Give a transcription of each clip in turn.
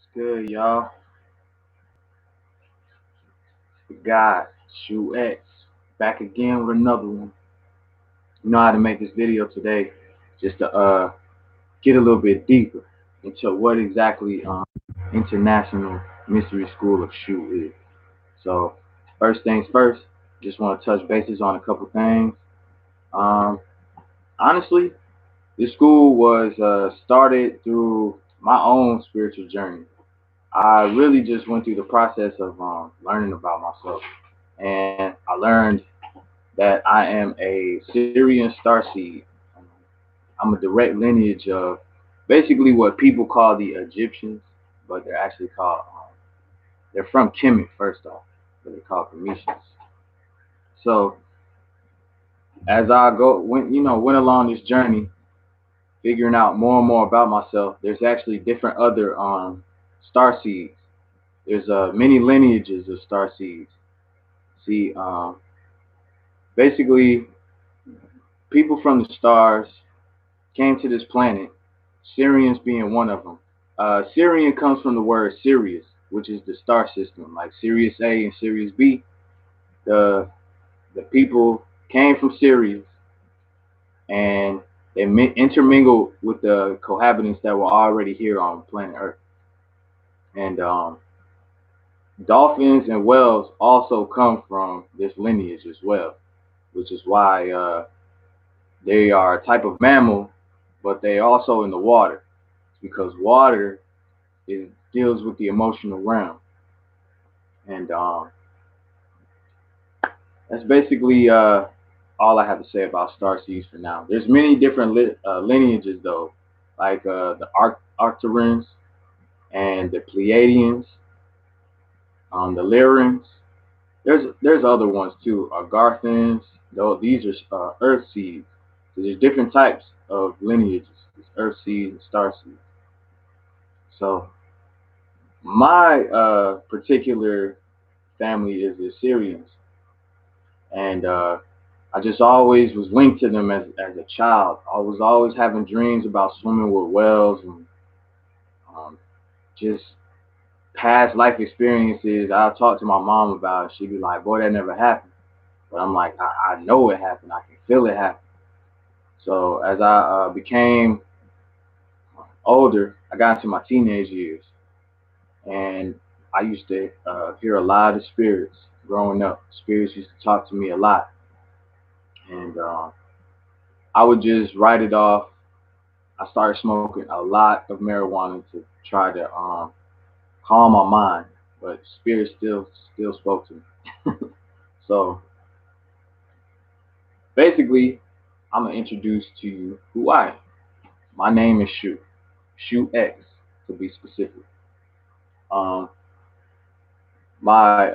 What's good, y'all? The guy, Shoe X, back again with another one. You know how to make this video today, just to get a little bit deeper into what exactly International Mystery School of Shoe is. So, first things first, just want to touch bases on a couple things. Um, Honestly, this school was started through my own spiritual journey. I really just went through the process of learning about myself, and I learned that I am a Syrian starseed. I'm a direct lineage of basically what people call the Egyptians, but they're actually called they're from Kemet first off, but they're called Phoenicians. So as I went along this journey, figuring out more and more about myself, there's actually different other star seeds. There's many lineages of star seeds. See, basically, people from the stars came to this planet, Syrians being one of them. Syrian comes from the word Sirius, which is the star system, like Sirius A and Sirius B. The the people came from Sirius and they intermingled with the cohabitants that were already here on planet Earth. And dolphins and whales also come from this lineage as well, which is why they are a type of mammal, but they also in the water because water deals with the emotional realm, and that's basically all I have to say about star seeds for now. There's many different lineages though, like the Arcturans and the Pleiadians, the Lyrans. There's other ones too, Garthans. Though these are Earth seeds. So there's different types of lineages. There's Earth seeds and star seeds. So my particular family is the Assyrians, and I just always was linked to them as a child. I was always having dreams about swimming with whales and um, just past life experiences. I'll talk to my mom about it. She'd be like, "Boy, that never happened," but I'm like, I know it happened. I can feel it happen. So as I became older, I got into my teenage years, and I used to hear a lot of spirits growing up. Spirits used to talk to me a lot, and I would just write it off. I started smoking a lot of marijuana to try to calm my mind, but spirit still spoke to me. So basically, I'm gonna introduce to you who I am. My name is Shu X to be specific. Um, my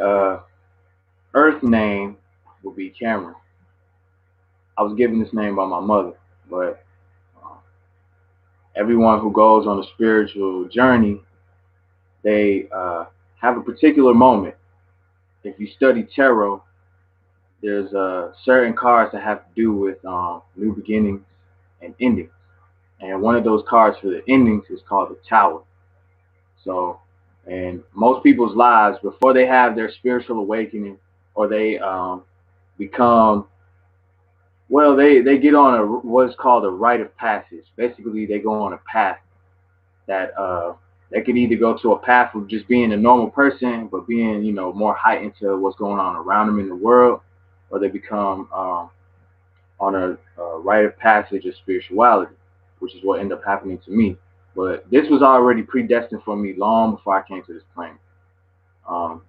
Earth name will be Cameron. I was given this name by my mother, but uh, everyone who goes on a spiritual journey, they have a particular moment. If you study tarot, there's certain cards that have to do with new beginnings and endings. And one of those cards for the endings is called the Tower. So, in most people's lives, before they have their spiritual awakening or they become, well, they get on what's called a rite of passage. Basically, they go on a path that they could either go to a path of just being a normal person, but being, more heightened to what's going on around them in the world, or they become on a rite of passage of spirituality, which is what ended up happening to me. But this was already predestined for me long before I came to this planet. Um,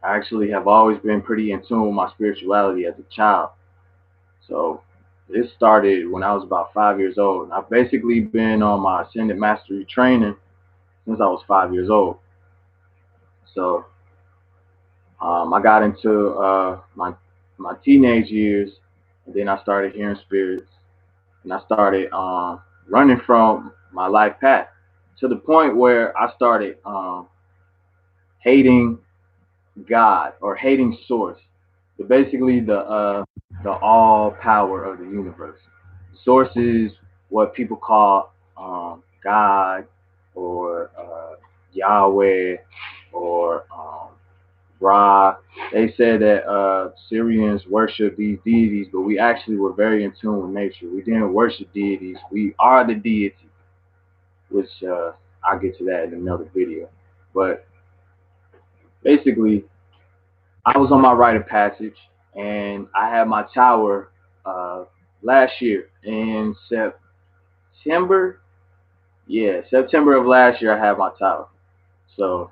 I actually have always been pretty in tune with my spirituality as a child. So this started when I was about 5 years old. And I've basically been on my ascended mastery training since I was 5 years old. So I got into my teenage years, and then I started hearing spirits, and I started running from my life path to the point where I started hating God or hating Source, but basically the all power of the universe. Source is what people call God or Yahweh or Ra. They said that Syrians worship these deities, but we actually were very in tune with nature. We didn't worship deities. We are the deity, which I'll get to that in another video. But basically, I was on my rite of passage, and I had my tower last year in September. Yeah, September of last year, I had my tower. So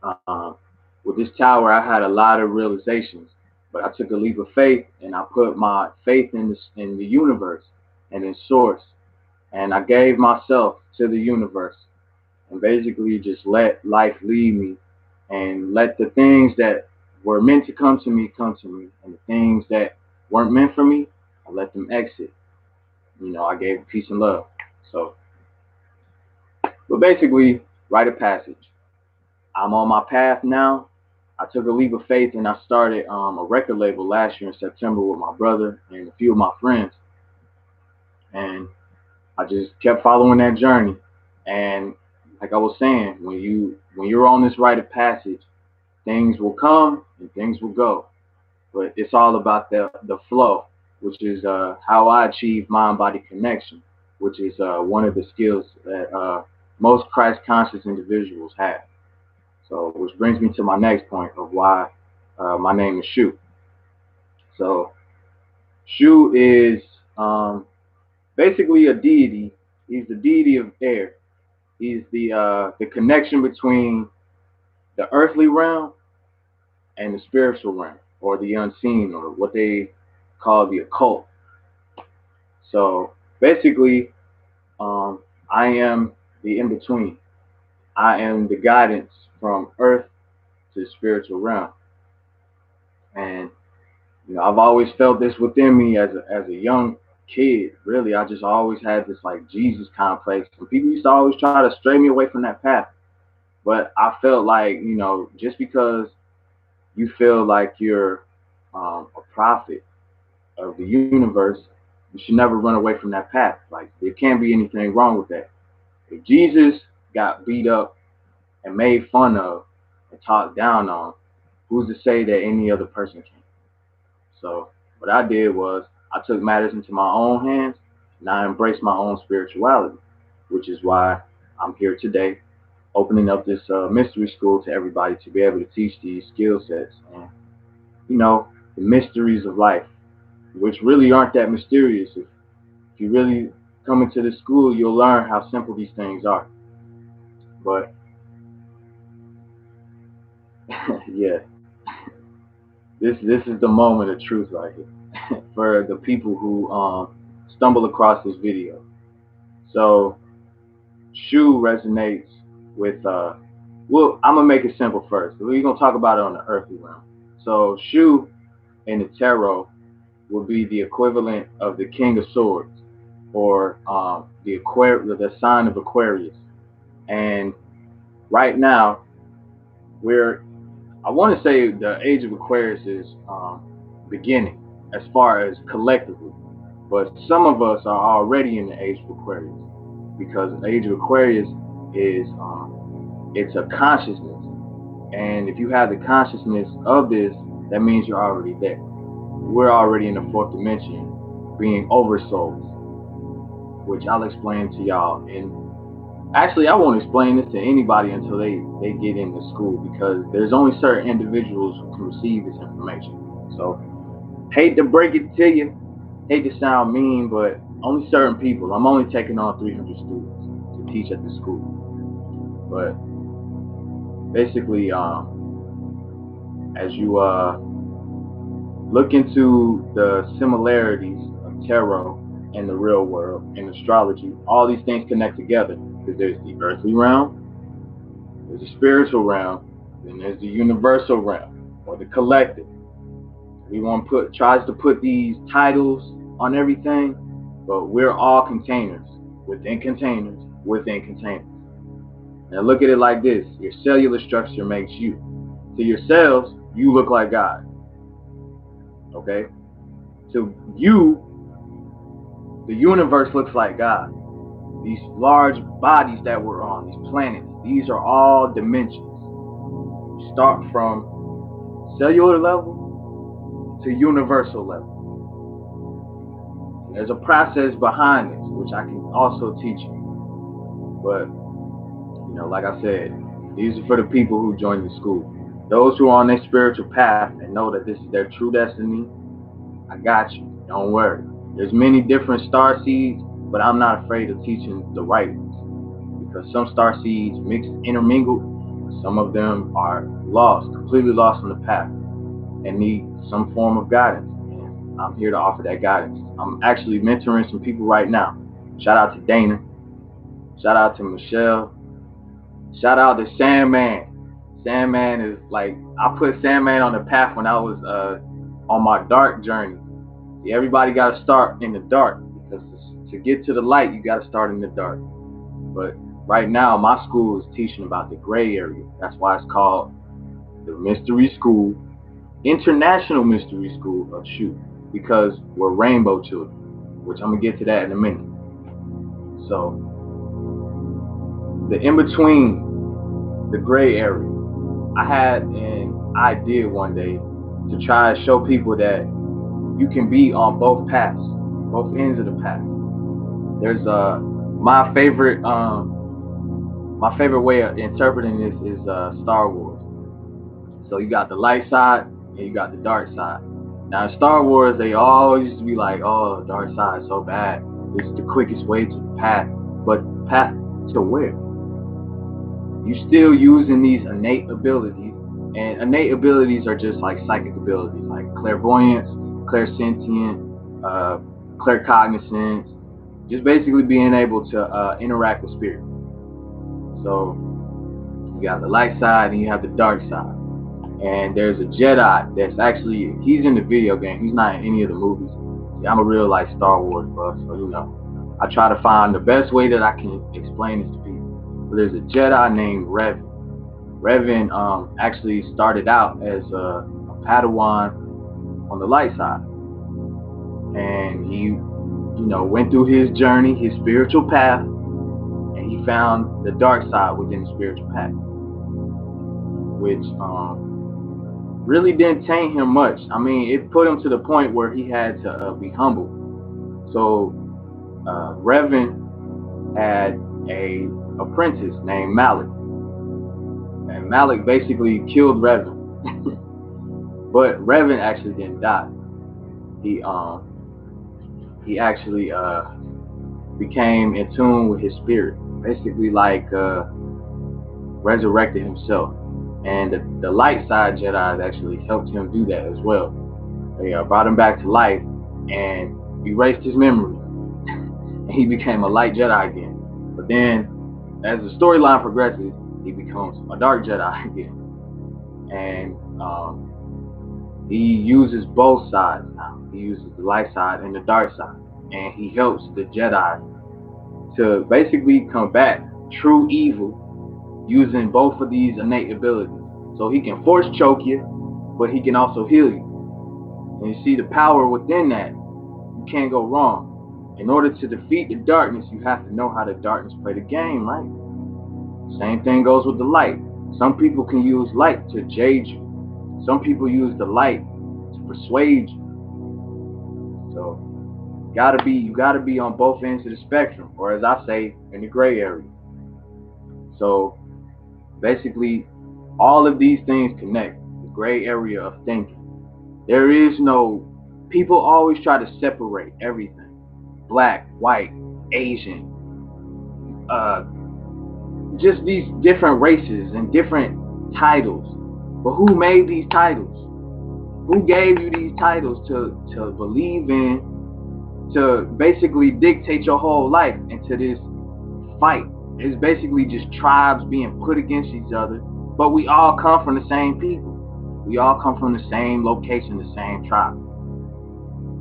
um, with this tower, I had a lot of realizations, but I took a leap of faith, and I put my faith in the universe and in source, and I gave myself to the universe, and basically just let life lead me, and let the things that were meant to come to me, and the things that weren't meant for me, I let them exit. I gave peace and love. So, but basically, rite of passage. I'm on my path now. I took a leap of faith and I started a record label last year in September with my brother and a few of my friends. And I just kept following that journey. And like I was saying, when you're on this rite of passage, things will come and things will go. But it's all about the flow, which is how I achieve mind body connection, which is one of the skills that most Christ conscious individuals have. So, which brings me to my next point of why my name is Shu. So, Shu is basically a deity. He's the deity of air. He's the connection between the earthly realm and the spiritual realm, or the unseen, or what they call the occult. So, basically, I am the in between. I am the guidance from earth to the spiritual realm, and I've always felt this within me as a young kid. Really, I just always had this like Jesus complex, and people used to always try to stray me away from that path. But I felt like just because you feel like you're a prophet of the universe, you should never run away from that path. Like there can't be anything wrong with that. If Jesus got beat up and made fun of and talked down on, who's to say that any other person can? So what I did was I took matters into my own hands and I embraced my own spirituality, which is why I'm here today, opening up this mystery school to everybody to be able to teach these skill sets and the mysteries of life, which really aren't that mysterious. If you really come into this school, you'll learn how simple these things are. But yeah, this is the moment of truth right here for the people who stumble across this video. So Shu resonates with well, I'm gonna make it simple first. We're gonna talk about it on the earthly realm. So Shu in the tarot would be the equivalent of the King of Swords, or the sign of Aquarius. And right now I want to say the age of Aquarius is beginning as far as collectively, but some of us are already in the age of Aquarius, because the age of Aquarius is it's a consciousness, and if you have the consciousness of this, that means you're already there. We're already in the fourth dimension, being oversouls, which I'll explain to y'all. And actually, I won't explain this to anybody until they get into school, because there's only certain individuals who can receive this information. So, hate to break it to you, hate to sound mean, but only certain people. I'm only taking on 300 students to teach at the school. But basically, as you look into the similarities of tarot and the real world and astrology, all these things connect together, because there's the earthly realm, there's the spiritual realm, then there's the universal realm, or the collective. Everyone tries to put these titles on everything, but we're all containers within containers within containers. Now look at it like this: your cellular structure makes you. To your cells, you look like God. Okay? To you, the universe looks like God. These large bodies that we're on, these planets, These are all dimensions. Start from cellular level to universal level. There's a process behind this, which I can also teach you. But, like I said, these are for the people who join the school. Those who are on their spiritual path and know that this is their true destiny, I got you. Don't worry. There's many different star seeds, but I'm not afraid of teaching the right ones. Because some star seeds mix intermingled, some of them are lost, completely lost on the path, and need some form of guidance. And I'm here to offer that guidance. I'm actually mentoring some people right now. Shout out to Dana. Shout out to Michelle. Shout out to Sandman. Sandman is like, I put Sandman on the path when I was on my dark journey. Everybody got to start in the dark, because to get to the light, you got to start in the dark. But right now, my school is teaching about the gray area. That's why it's called the Mystery School, International Mystery School of Shu, because we're rainbow children, which I'm going to get to that in a minute. So, the in-between, the gray area. I had an idea one day to try to show people that you can be on both paths, both ends of the path. There's my favorite way of interpreting this is Star Wars. So you got the light side and you got the dark side. Now in Star Wars, they always used to be like, "Oh, the dark side is so bad. It's the quickest way to the path." But path to where? You're still using these innate abilities, and innate abilities are just like psychic abilities, like clairvoyance, clairsentient, claircognizance, just basically being able to interact with spirit. So you got the light side and you have the dark side. And there's a Jedi that's actually, he's in the video game. He's not in any of the movies. Yeah, I'm a real like Star Wars buff, so I try to find the best way that I can explain this to people. But there's a Jedi named Revan. Revan actually started out as a Padawan on the light side, and he, went through his journey, his spiritual path, and he found the dark side within the spiritual path, which really didn't taint him much. I mean, it put him to the point where he had to be humble. So Revan had a apprentice named Malik, and Malik basically killed Revan. But Revan actually didn't die. He actually became in tune with his spirit, basically like resurrected himself. And the light side Jedi actually helped him do that as well. They brought him back to life and erased his memory, and he became a light Jedi again. But then, as the storyline progresses, he becomes a dark Jedi again, and he uses both sides now. He uses the light side and the dark side, and he helps the Jedi to basically combat true evil using both of these innate abilities. So he can force choke you, but he can also heal you. And you see the power within that. You can't go wrong. In order to defeat the darkness, you have to know how the darkness play the game, right? Same thing goes with the light. Some people can use light to jade you. Some people use the light to persuade you. So you gotta be on both ends of the spectrum, or as I say, in the gray area. So basically, all of these things connect the gray area of thinking. There is no, people always try to separate everything. Black, white, Asian, just these different races and different titles. But who made these titles? Who gave you these titles to believe in, to basically dictate your whole life into this fight? It's basically just tribes being put against each other, but we all come from the same people. We all come from the same location, the same tribe.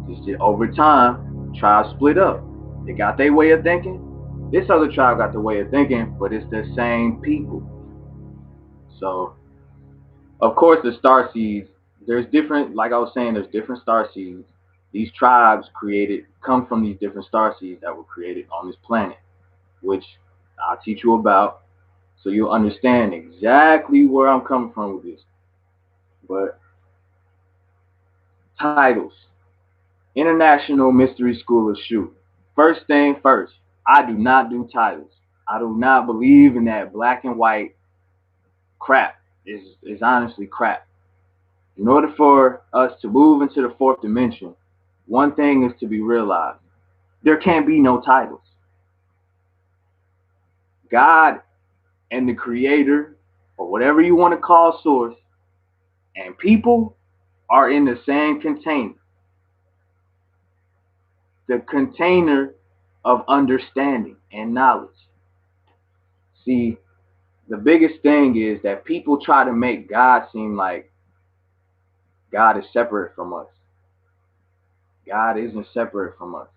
Just over time, tribes split up. They got their way of thinking. This other tribe got the way of thinking, but it's the same people. So, of course, the star seeds, there's different, like I was saying, there's different star seeds. These tribes come from these different star seeds that were created on this planet, which I'll teach you about. So you'll understand exactly where I'm coming from with this. But titles. International Mystery School of Shu. First thing first, I do not do titles. I do not believe in that black and white crap. Is honestly crap. In order for us to move into the fourth dimension, one thing is to be realized. There can't be no titles. God and the creator, or whatever you want to call source, and people are in the same container. The container of understanding and knowledge. See, the biggest thing is that people try to make God seem like God is separate from us. God isn't separate from us.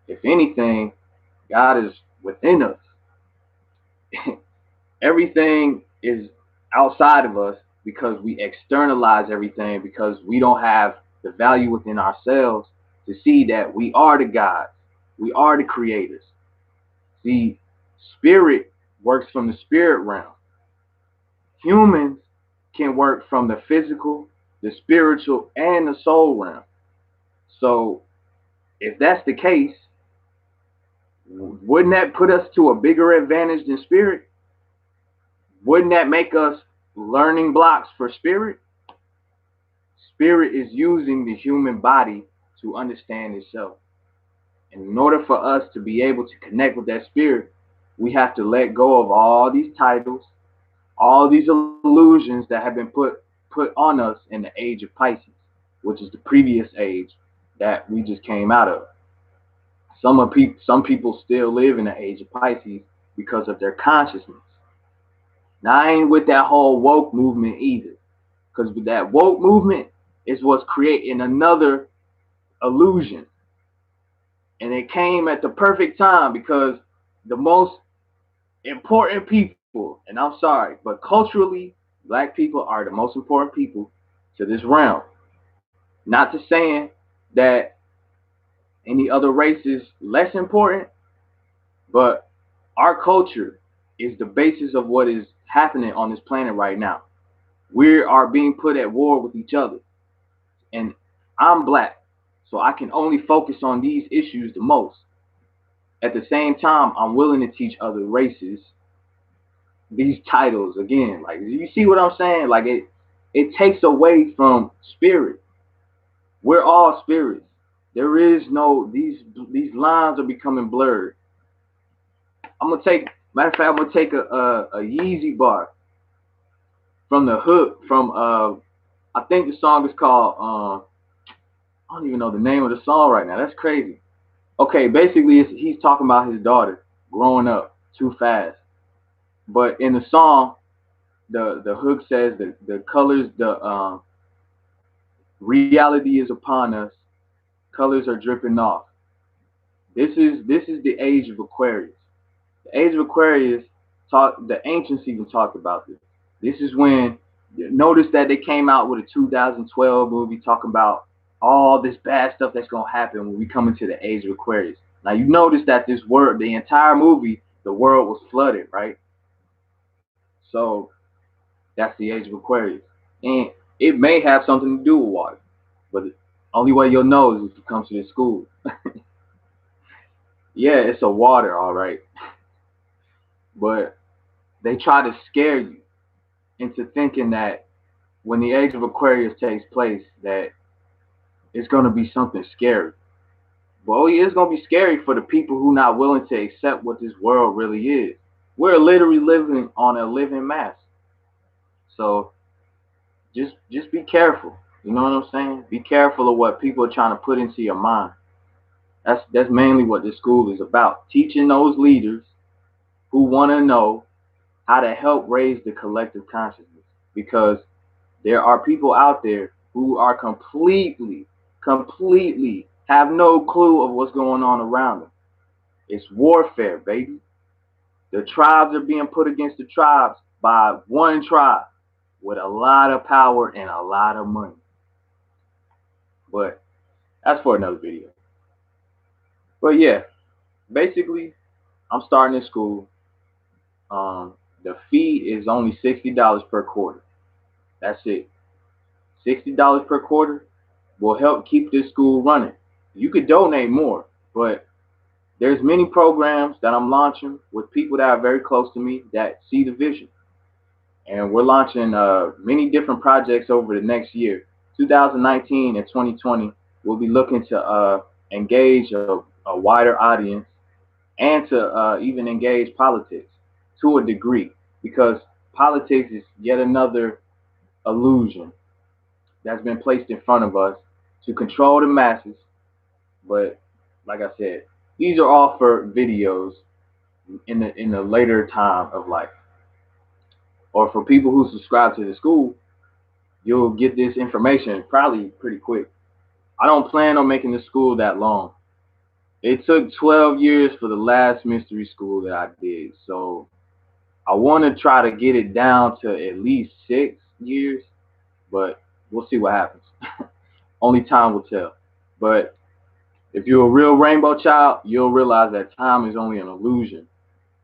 If anything, God is within us. Everything is outside of us because we externalize everything because we don't have the value within ourselves to see that we are the gods. We are the creators. See, spirit works from the spirit realm. Humans can work from the physical, the spiritual, and the soul realm. So if that's the case, wouldn't that put us to a bigger advantage than spirit? Wouldn't that make us learning blocks for spirit? Spirit is using the human body to understand itself. And in order for us to be able to connect with that spirit, we have to let go of all these titles, all these illusions that have been put on us in the age of Pisces, which is the previous age that we just came out of. Some people still live in the age of Pisces because of their consciousness. Now I ain't with that whole woke movement either, because that woke movement is what's creating another illusion, and it came at the perfect time because the most important people, and I'm sorry, but culturally, black people are the most important people to this realm. Not to saying that any other race is less important, but our culture is the basis of what is happening on this planet right now. We are being put at war with each other. And I'm black, so I can only focus on these issues the most. At the same time, I'm willing to teach other races these titles again. Like, you see what I'm saying? Like, it takes away from spirit. We're all spirits. There is no these lines are becoming blurred. I'm gonna take matter of fact, I'm gonna take a Yeezy bar from the hook from I think the song is called I don't even know the name of the song right now. That's crazy. Okay, basically he's talking about his daughter growing up too fast. But in the song, the hook says that the colors, the reality is upon us. Colors are dripping off. This is the age of Aquarius. The age of Aquarius talk. The ancients even talked about this. This is when notice that they came out with a 2012 movie talking about all this bad stuff that's gonna happen when we come into the age of Aquarius. Now you notice that this world, the entire movie, the world was flooded, right? So that's the age of Aquarius, and it may have something to do with water, but the only way you'll know is if you come to this school. Yeah, it's a water, all right, but they try to scare you into thinking that when the age of Aquarius takes place, that it's gonna be something scary. Well, it's gonna be scary for the people who not willing to accept what this world really is. We're literally living on a living mass. So just be careful. You know what I'm saying? Be careful of what people are trying to put into your mind. That's mainly what this school is about. Teaching those leaders who want to know how to help raise the collective consciousness. Because there are people out there who are completely have no clue of what's going on around them. It's warfare, baby. The tribes are being put against the tribes by one tribe with a lot of power and a lot of money. But that's for another video. But yeah, basically, I'm starting in school. Um, The fee is only $60 per quarter. That's it. $60 per quarter will help keep this school running. You could donate more, but there's many programs that I'm launching with people that are very close to me that see the vision. And we're launching many different projects over the next year. 2019 and 2020, we'll be looking to engage a wider audience and to even engage politics to a degree, because politics is yet another illusion that's been placed in front of us to control the masses. But like I said, these are all for videos in the later time of life, or for people who subscribe to the school. You'll get this information probably pretty quick. I don't plan on making the school that long. It took 12 years for the last mystery school that I did, so I want to try to get it down to at least 6 years, but we'll see what happens. Only time will tell. But if you're a real rainbow child, you'll realize that time is only an illusion.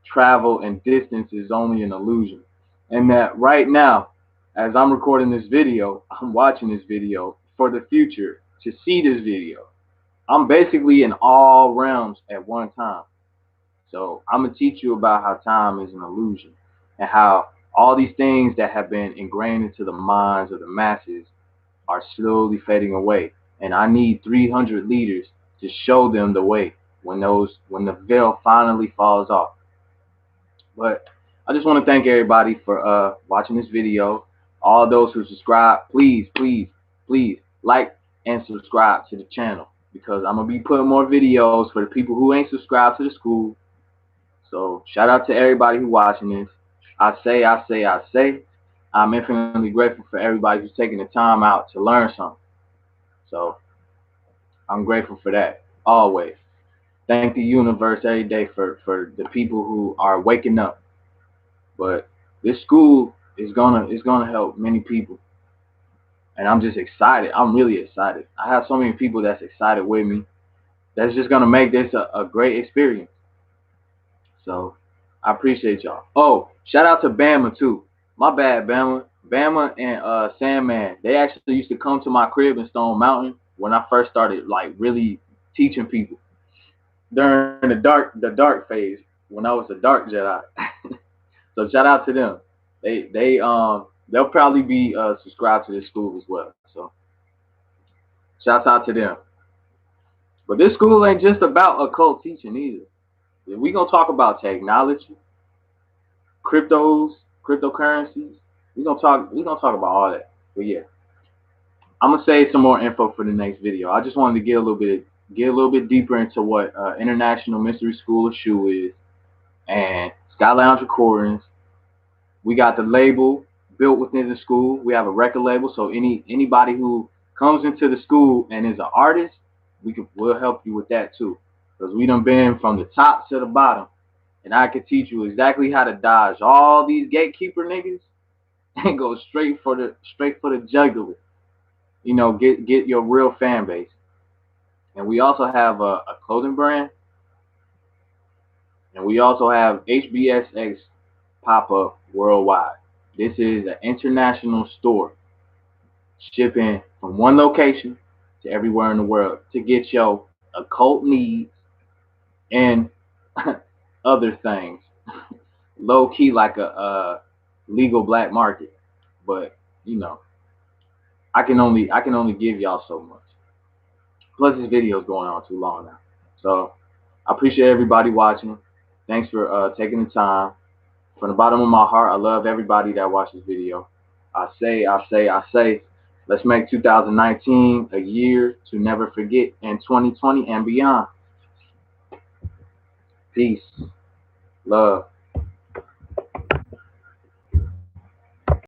Travel and distance is only an illusion. And that right now, as I'm recording this video, I'm watching this video for the future to see this video. I'm basically in all realms at one time. So I'm going to teach you about how time is an illusion and how all these things that have been ingrained into the minds of the masses are slowly fading away. And I need 300 leaders to show them the way when the veil finally falls off. But I just want to thank everybody for watching this video. All those who subscribe, please, please, please like and subscribe to the channel, because I'm going to be putting more videos for the people who ain't subscribed to the school. So shout out to everybody who's watching this. I say, I'm infinitely grateful for everybody who's taking the time out to learn something. So I'm grateful for that, always. Thank the universe every day for the people who are waking up. But this school is gonna help many people. And I'm just excited. I'm really excited. I have so many people that's excited with me. That's just gonna make this a great experience. So I appreciate y'all. Oh, shout out to Bama too. My bad, Bama. Bama and Sandman. They actually used to come to my crib in Stone Mountain when I first started like really teaching people during the dark phase when I was a dark Jedi. So shout out to them. They'll probably be subscribed to this school as well. So shouts out to them. But this school ain't just about occult teaching either. We gonna talk about technology, cryptocurrencies. We gonna talk about all that. But yeah, I'm gonna save some more info for the next video. I just wanted to get a little bit deeper into what International Mystery School of Shu is, and Sky Lounge Recordings. We got the label built within the school. We have a record label, so anybody who comes into the school and is an artist, we'll help you with that too. Because we done been from the top to the bottom, and I can teach you exactly how to dodge all these gatekeeper niggas and go straight for the jugular. You know, get your real fan base. And we also have a clothing brand, and we also have HBSX pop-up worldwide. This is an international store, shipping from one location to everywhere in the world to get your occult needs and other things. Low key like a legal black market, but you know, I can only give y'all so much. Plus, this video is going on too long now. So I appreciate everybody watching. Thanks for taking the time. From the bottom of my heart, I love everybody that watched this video. I say, let's make 2019 a year to never forget, and 2020 and beyond. Peace, love.